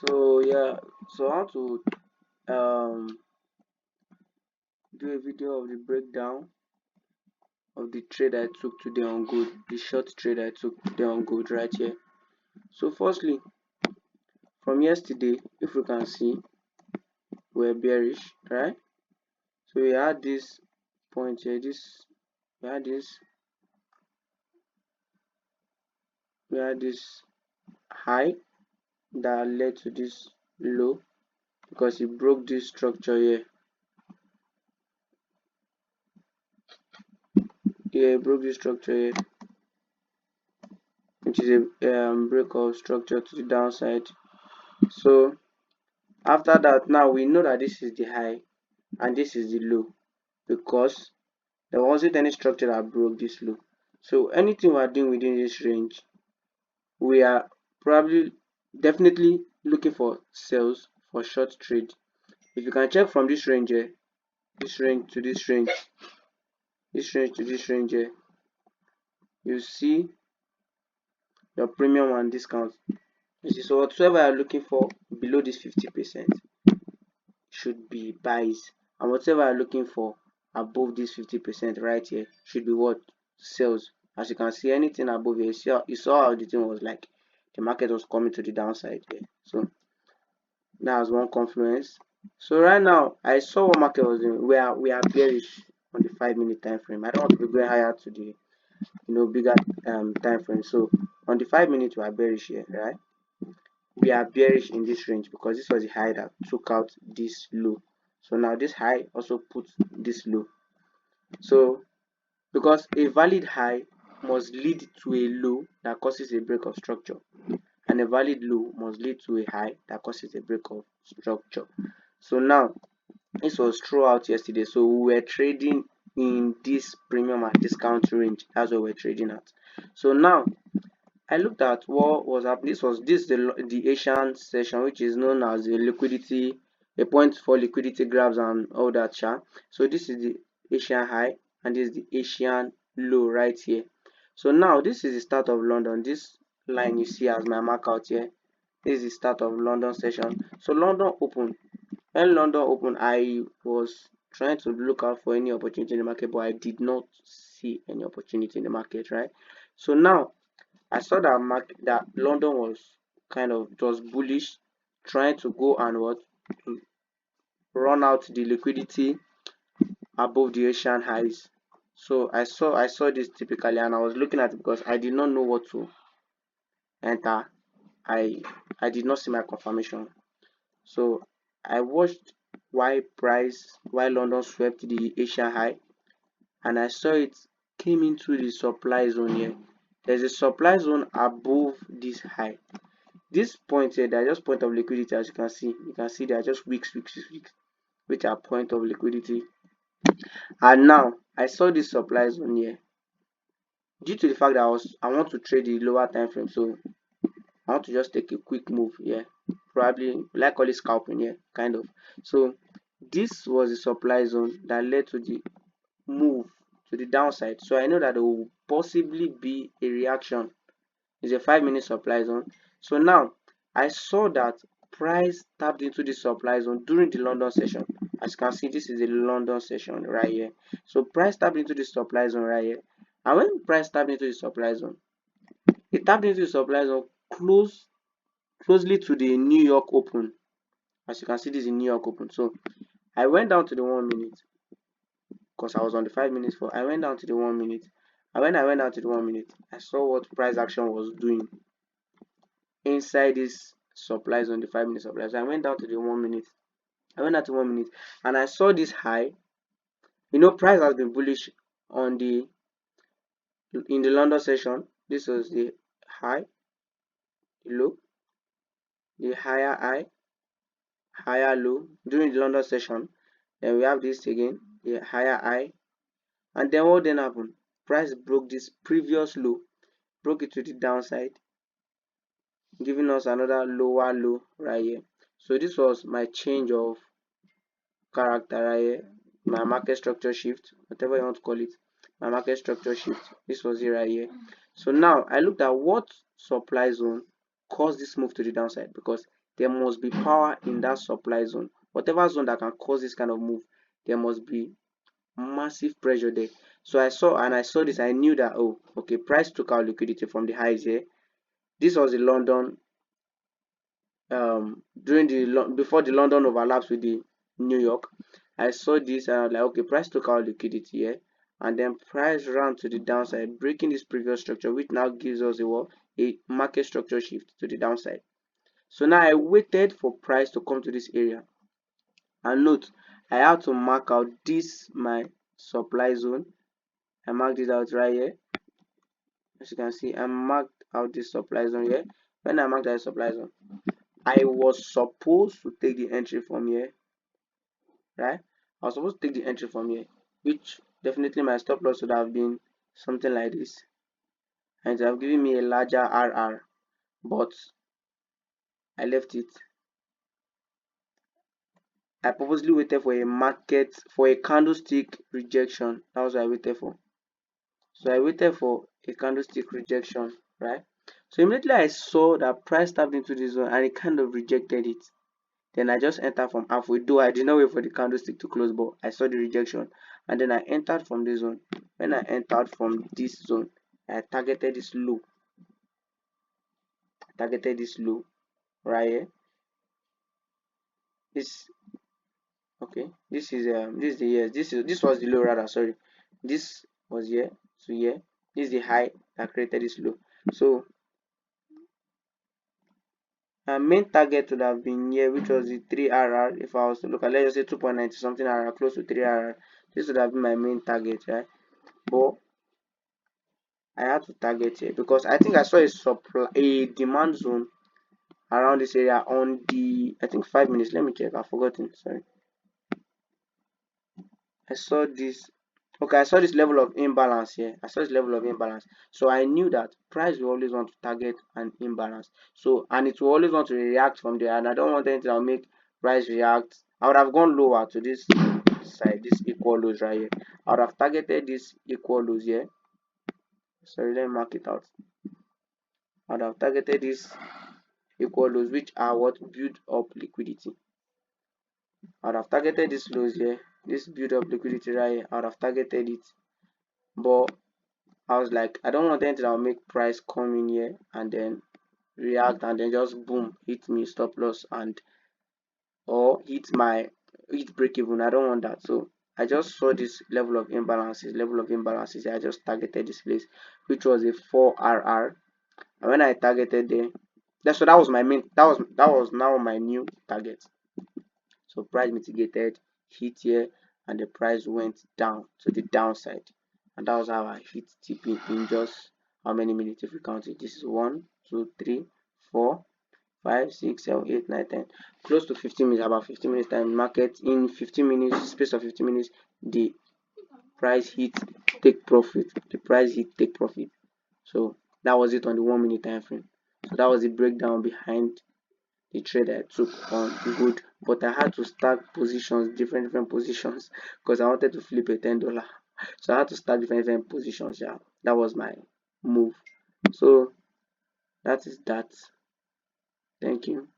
So yeah, so I want to um do a video of the breakdown of the trade I took today on gold, the short trade I took today on gold right here. So firstly, from yesterday, if we can see, we're bearish, right? So we had this point here, we had this we had this high that led to this low because it broke this structure here. Yeah, it broke this structure here, which is a break of structure to the downside. So after that, now we know that this is the high and this is the low because there wasn't any structure that broke this low. So anything we are doing within this range, we are probably definitely looking for sales for short trade. If you can check from this range here, this range to this range, this range to this range here, you see your premium and discount. You see, so whatsoever you're looking for below this 50% should be buys, and whatever you're looking for above this 50% right here should be what? Sales. As you can see, anything above here, you saw how the thing was like the market was coming to the downside here. So that's one confluence. So right now I saw what market was doing. We are bearish on the 5 minute time frame. I don't want to be going higher to the bigger time frame. So on the 5 minute we are bearish here, right? We are bearish in this range because this was the high that took out this low. So now this high also puts this low. So because a valid high must lead to a low that causes a break of structure, and a valid low must lead to a high that causes a break of structure. So now this was throughout yesterday, so we were trading in this premium and discount range. That's what we're trading at. So now I looked at what was happening. This the Asian session, which is known as a point for liquidity grabs and all that. So this is the Asian high and this is the Asian low right here. So now this is the start of London. This line you see as my mark out here. This is the start of London session. So London opened. When London opened, I was trying to look out for any opportunity in the market, but I did not see any opportunity in the market, right? So now I saw that London was it was bullish, trying to go and to run out the liquidity above the Asian highs. So I saw this typically, and I was looking at it because I did not know what to enter. I did not see my confirmation. So I watched why London swept the Asian high, and I saw it came into the supply zone here. There's a supply zone above this high. This point here, they are just point of liquidity. As you can see, they are just wicks, which are point of liquidity. And now I saw this supply zone here. Due to the fact that I want to trade the lower time frame, so I want to just take a quick move here. Probably like call it scalping here, kind of. So this was the supply zone that led to the move to the downside. So I know that there will possibly be a reaction. It's a 5 minute supply zone. So now I saw that price tapped into the supply zone during the London session. As you can see, this is the London session right here. So price tapped into the supply zone right here. And when price tapped into the supply zone, it tapped into the supply zone closely to the New York Open. As you can see, this is New York Open. So I went down to the 1 minute because I was on the 5 minutes for. I went down to the 1 minute. And when I went down to the 1 minute, I saw what price action was doing inside this supply zone, the 5 minute supply. So I went down to the 1 minute. I went down to 1 minute and I saw this high. Price has been bullish on the in the London session. This was the high, the low, the higher low during the London session. Then we have this again, the higher high, and then what then happened? Price broke this previous low, broke it to the downside, giving us another lower low right here. So this was my change of character right here, my market structure shift, whatever you want to call it, my market structure shift. This was it right here. So now I looked at what supply zone caused this move to the downside because there must be power in that supply zone. Whatever zone that can cause this kind of move, there must be massive pressure there. So I saw this, I knew that, oh, okay, price took out liquidity from the highs here. This was the London, during before the London overlaps with the New York. I saw this and I was like, okay, price took out liquidity here, and then price ran to the downside, breaking this previous structure, which now gives us a what? A market structure shift to the downside. So now I waited for price to come to this area, and note, I had to mark out this my supply zone. I marked it out right here. As you can see, I marked out this supply zone here. When I marked out the supply zone, I was supposed to take the entry from here, right? I was supposed to take the entry from here, which definitely my stop loss would have been something like this, and it would have given me a larger RR, but I left it. I purposely waited for a market, for a candlestick rejection. That was what I waited for. So I waited for a candlestick rejection, right? So immediately I saw that price tapped into this zone and it kind of rejected it. Then I just entered from halfway, though I did not wait for the candlestick to close, but I saw the rejection. And then I entered from this zone. When I entered from this zone, I targeted this low. Right here. This, okay. This was the low rather, sorry. This was here to here. This is the high that created this low. So my main target would have been here, which was the 3RR. If I was to look at, let's just say 2.90 something RR, close to 3RR, this would have been my main target, right? But I had to target here because I think I saw a demand zone around this area on the, I think, 5 minutes. Let me check, I've forgotten. Sorry. I saw this. Okay, I saw this level of imbalance here. I saw this level of imbalance. So I knew that price will always want to target an imbalance. So, and it will always want to react from there. And I don't want anything that will make price react. I would have gone lower to this side, this equal lows right here. I would have targeted this equal lows here. Sorry, let me mark it out. I would have targeted this equal lows, which are what build up liquidity. I would have targeted this lows here. This build up liquidity right here. I would have targeted it. But I was like, I don't want anything that will make price come in here and then react and then just boom, hit me stop loss and or hit break even. I don't want that. So I just saw this level of imbalances. I just targeted this place, which was a 4RR. And when I targeted there, that was my main, that was now my new target. So price mitigated, hit here, and the price went down to the downside. And that was how I hit TP in just how many minutes if we count it. This is 1, 2, 3, 4, 5, 6, 7, 8, 9, 10. Close to 15 minutes, about 15 minutes time market. In 15 minutes, space of 15 minutes, the price hit take profit. The price hit take profit. So that was it on the 1 minute time frame. So that was the breakdown behind the trade I took on good, but I had to start positions, different positions, because I wanted to flip a $10. So I had to start different positions. Yeah, that was my move. So that is that. Thank you.